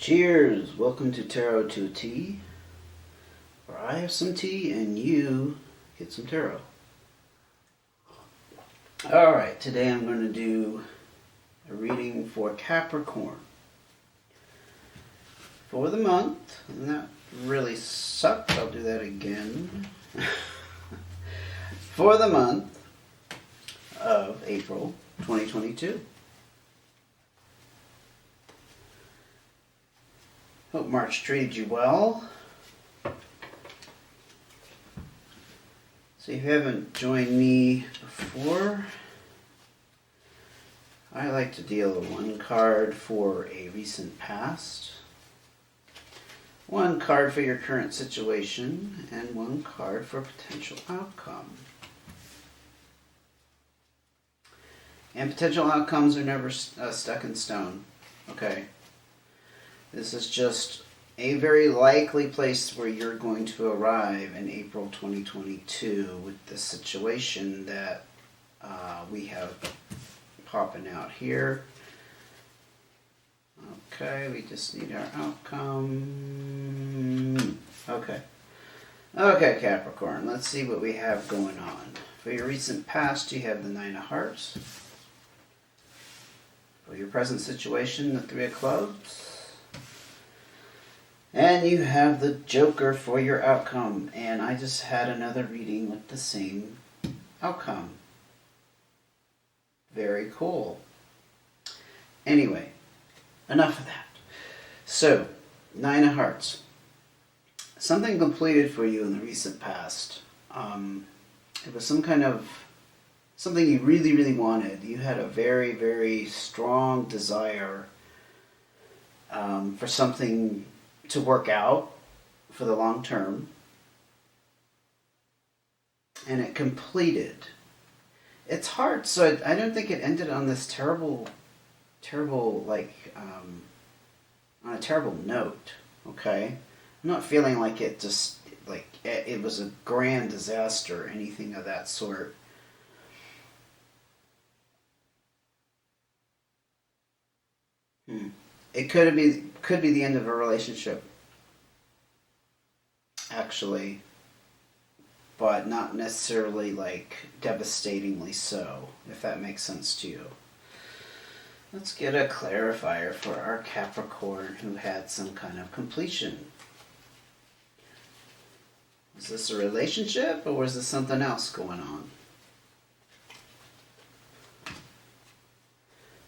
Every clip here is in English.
Cheers! Welcome to Tarot to a Tea, where I have some tea and you get some tarot. Alright, today I'm going to do a reading for Capricorn for the month, and that really sucked. I'll do that again. For the month of April 2022. Hope March treated you well. So if you haven't joined me before, I like to deal one card for a recent past, one card for your current situation, and one card for potential outcome. And potential outcomes are never stuck in stone, okay? This is just a very likely place where you're going to arrive in April 2022 with the situation that we have popping out here. Okay, we just need our outcome. Okay, Capricorn, let's see what we have going on. For your recent past, you have the Nine of Hearts. For your present situation, the Three of Clubs. And you have the Joker for your outcome. And I just had another reading with the same outcome. Very cool. Anyway, enough of that. So, Nine of Hearts. Something completed for you in the recent past. It was something you really, really wanted. You had a very, very strong desire for something to work out for the long term, and it completed. It's hard, so I don't think it ended on this terrible on a terrible note. Okay, I'm not feeling like it just like it was a grand disaster or anything of that sort. It could be the end of a relationship, actually, but not necessarily like devastatingly so, if that makes sense to you. Let's get a clarifier for our Capricorn who had some kind of completion. Was this a relationship or was this something else going on?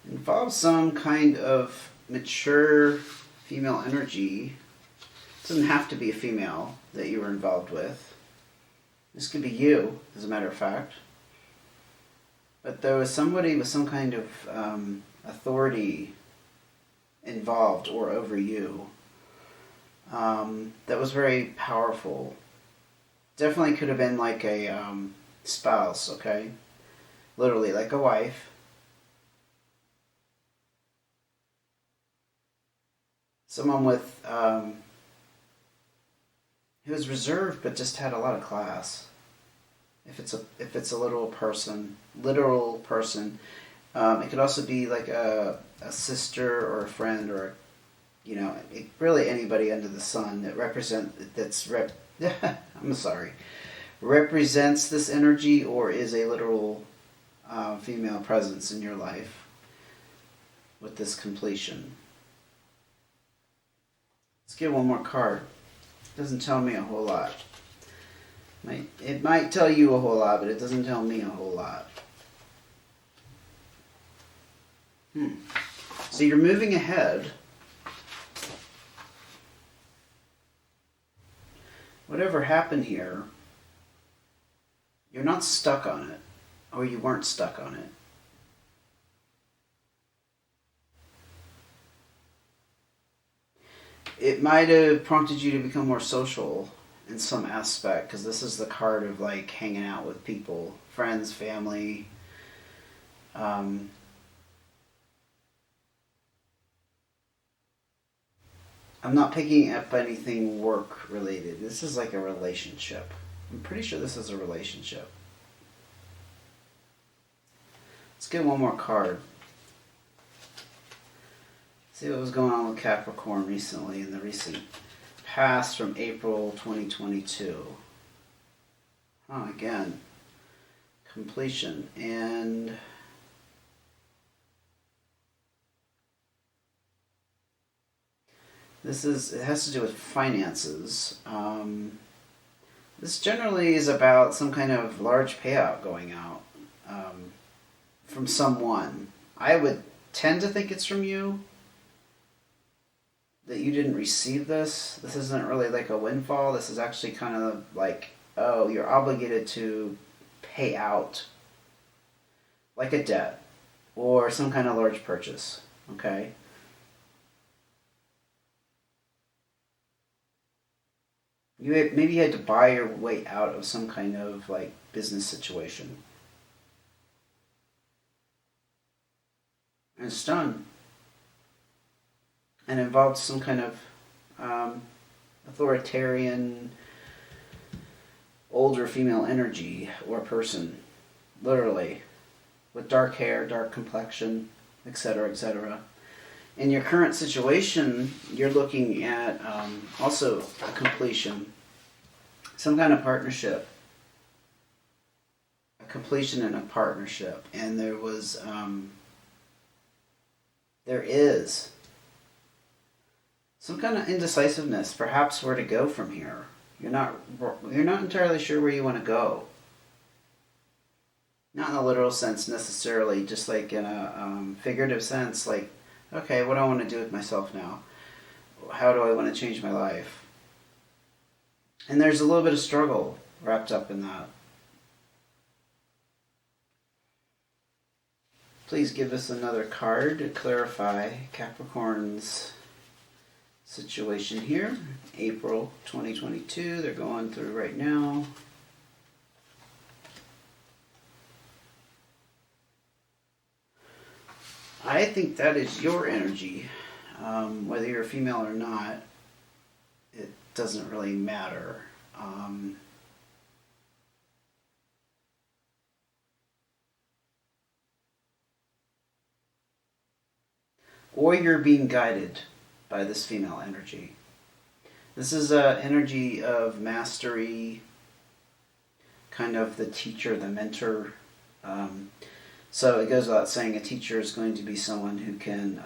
Involves some kind of mature female energy. It doesn't have to be a female that you were involved with. This could be you, as a matter of fact. But there was somebody with some kind of authority involved or over you that was very powerful. Definitely could have been like a spouse, okay? Literally like a wife. Someone with who was reserved but just had a lot of class. If it's a literal person, it could also be like a sister or a friend or really anybody under the sun that represents this energy or is a literal female presence in your life with this completion. Let's get one more card. It doesn't tell me a whole lot. It might tell you a whole lot, but it doesn't tell me a whole lot. So you're moving ahead. Whatever happened here, you're not stuck on it, or you weren't stuck on it. It might have prompted you to become more social in some aspect, because this is the card of like hanging out with people, friends, family. I'm not picking up anything work related. This is like a relationship. I'm pretty sure this is a relationship. Let's get one more card. See what was going on with Capricorn recently in the recent past from April 2022. Again, completion. And it has to do with finances. This generally is about some kind of large payout going out from someone. I would tend to think it's from you, that you didn't receive this. This isn't really like a windfall. This is actually kind of like, oh, you're obligated to pay out like a debt or some kind of large purchase, okay? Maybe you had to buy your way out of some kind of like business situation. And it's done. And involved some kind of authoritarian, older female energy or person, literally, with dark hair, dark complexion, etc., etc. In your current situation, you're looking at also a completion, some kind of partnership, a completion in a partnership, and there is some kind of indecisiveness, perhaps where to go from here. You're not entirely sure where you want to go. Not in a literal sense necessarily, just like in a figurative sense, like, okay, what do I want to do with myself now? How do I want to change my life? And there's a little bit of struggle wrapped up in that. Please give us another card to clarify Capricorn's situation here. April 2022, they're going through right now. I think that is your energy. Whether you're female or not, it doesn't really matter. Or you're being guided by this female energy. This is an energy of mastery, kind of the teacher, the mentor. So it goes without saying a teacher is going to be someone who can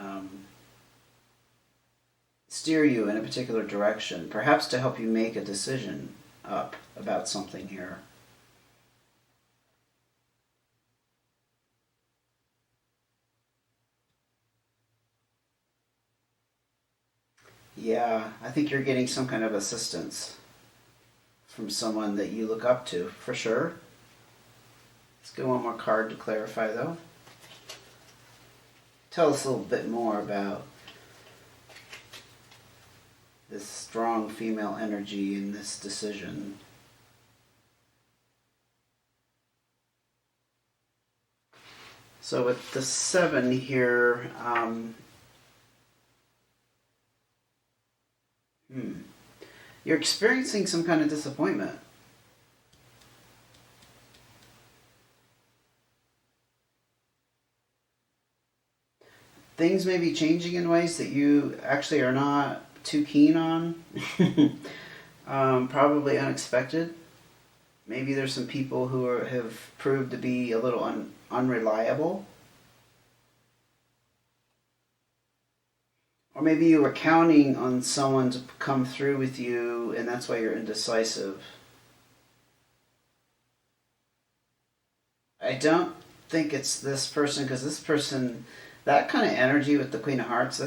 steer you in a particular direction, perhaps to help you make a decision up about something here. Yeah, I think you're getting some kind of assistance from someone that you look up to, for sure. Let's get one more card to clarify, though. Tell us a little bit more about this strong female energy in this decision. So with the 7 here, you're experiencing some kind of disappointment. Things may be changing in ways that you actually are not too keen on. Probably unexpected. Maybe there's some people who have proved to be a little unreliable. Or maybe you were counting on someone to come through with you, and that's why you're indecisive. I don't think it's this person, because this person, that kind of energy with the Queen of Hearts,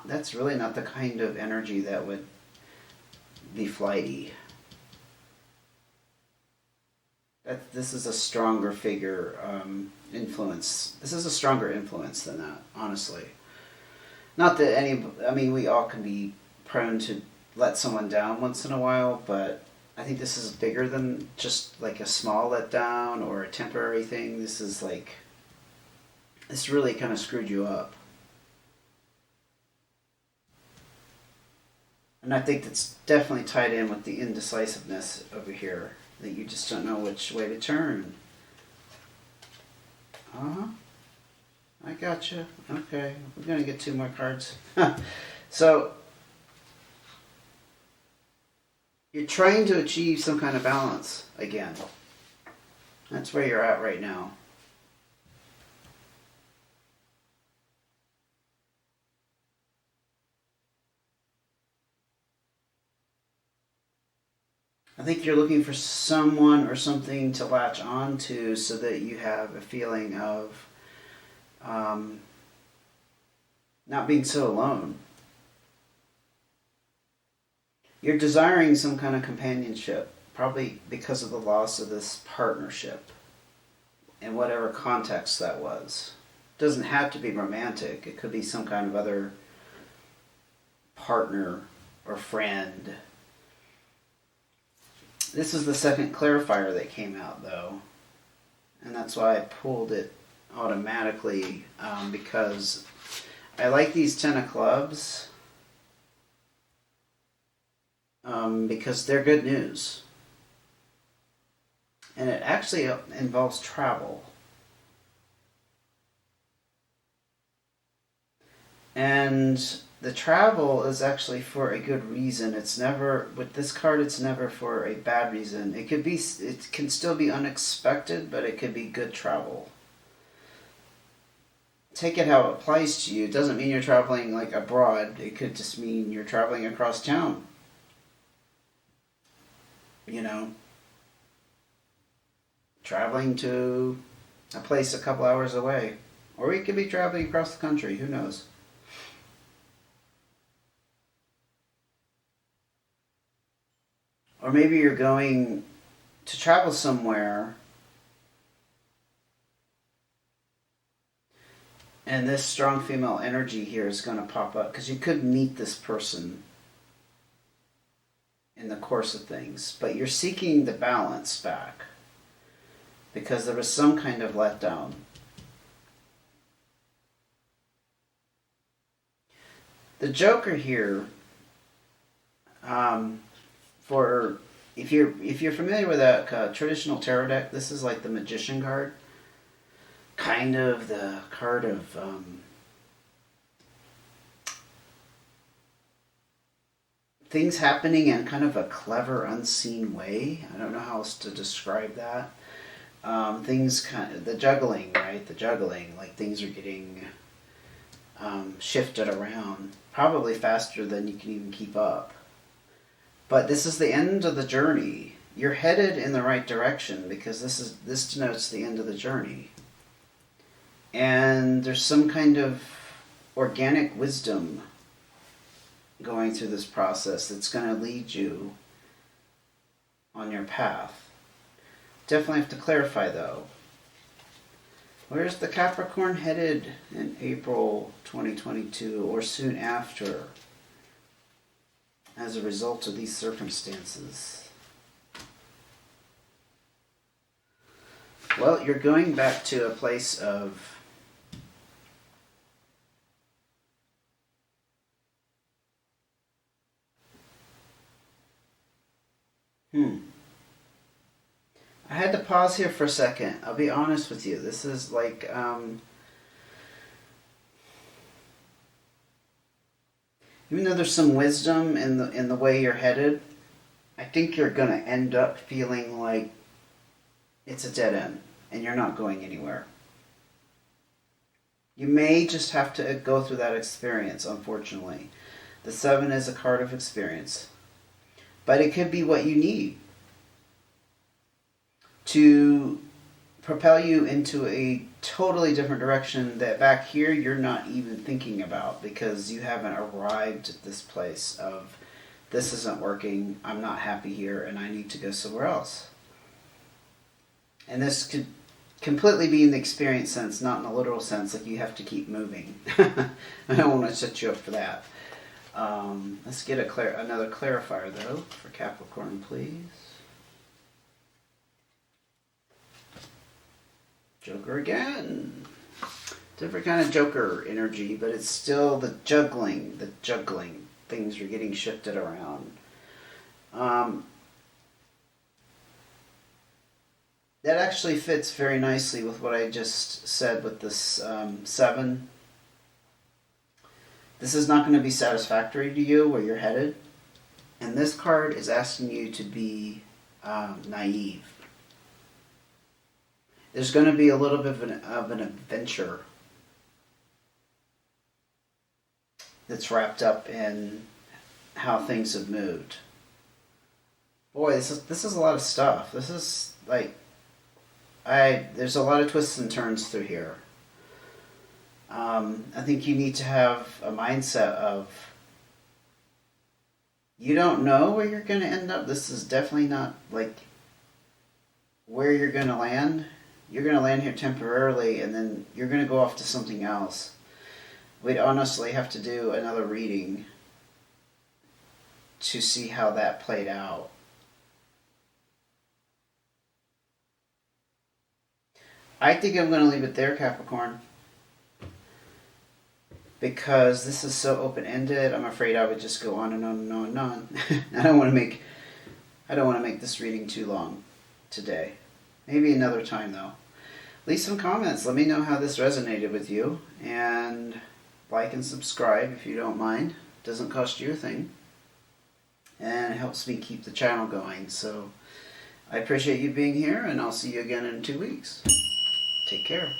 that's really not the kind of energy that would be flighty. This is a stronger figure influence. This is a stronger influence than that, honestly. Not that we all can be prone to let someone down once in a while, but I think this is bigger than just like a small letdown or a temporary thing. This really kind of screwed you up. And I think that's definitely tied in with the indecisiveness over here, that you just don't know which way to turn. I gotcha. Okay, we're gonna get 2 more cards. So you're trying to achieve some kind of balance again. That's where you're at right now. I think you're looking for someone or something to latch on to so that you have a feeling of um, not being so alone. You're desiring some kind of companionship, probably because of the loss of this partnership in whatever context that was. It doesn't have to be romantic, it could be some kind of other partner or friend. This is the second clarifier that came out, though, and that's why I pulled it automatically, because I like these 10 of clubs, because they're good news. And it actually involves travel. And the travel is actually for a good reason. It's never, with this card, it's never for a bad reason. It can still be unexpected, but it could be good travel. Take it how it applies to you. It doesn't mean you're traveling like abroad. It could just mean you're traveling across town. You know, traveling to a place a couple hours away. Or you could be traveling across the country. Who knows? Or maybe you're going to travel somewhere and this strong female energy here is going to pop up because you could meet this person in the course of things, but you're seeking the balance back because there was some kind of letdown. The Joker here, for if you're familiar with a traditional tarot deck, this is like the Magician card, kind of the card of things happening in kind of a clever, unseen way. I don't know how else to describe that. Things kind of the juggling, right? The juggling, like things are getting shifted around, probably faster than you can even keep up. But this is the end of the journey. You're headed in the right direction because this denotes the end of the journey. And there's some kind of organic wisdom going through this process that's going to lead you on your path. Definitely have to clarify though. Where's the Capricorn headed in April 2022 or soon after? As a result of these circumstances. Well, you're going back to a place of I had to pause here for a second. I'll be honest with you. This is like even though there's some wisdom in the way you're headed, I think you're going to end up feeling like it's a dead end and you're not going anywhere. You may just have to go through that experience, unfortunately. The 7 is a card of experience. But it could be what you need to propel you into a totally different direction that back here you're not even thinking about because you haven't arrived at this place of this isn't working, I'm not happy here, and I need to go somewhere else. And this could completely be in the experience sense, not in the literal sense, like you have to keep moving. I don't want to set you up for that. Let's get another clarifier though for Capricorn, please. Joker again. Different kind of Joker energy, but it's still the juggling. Things are getting shifted around. that actually fits very nicely with what I just said with this 7. This is not going to be satisfactory to you where you're headed. And this card is asking you to be naive. There's going to be a little bit of an adventure that's wrapped up in how things have moved. Boy, this is a lot of stuff. This is like there's a lot of twists and turns through here. I think you need to have a mindset of you don't know where you're going to end up. This is definitely not like where you're going to land. You're going to land here temporarily, and then you're going to go off to something else. We'd honestly have to do another reading to see how that played out. I think I'm going to leave it there, Capricorn, because this is so open-ended. I'm afraid I would just go on and on and on and on. I don't want to make this reading too long today. Maybe another time, though. Leave some comments. Let me know how this resonated with you. And like and subscribe if you don't mind. It doesn't cost you a thing. And it helps me keep the channel going. So I appreciate you being here, and I'll see you again in 2 weeks. Take care.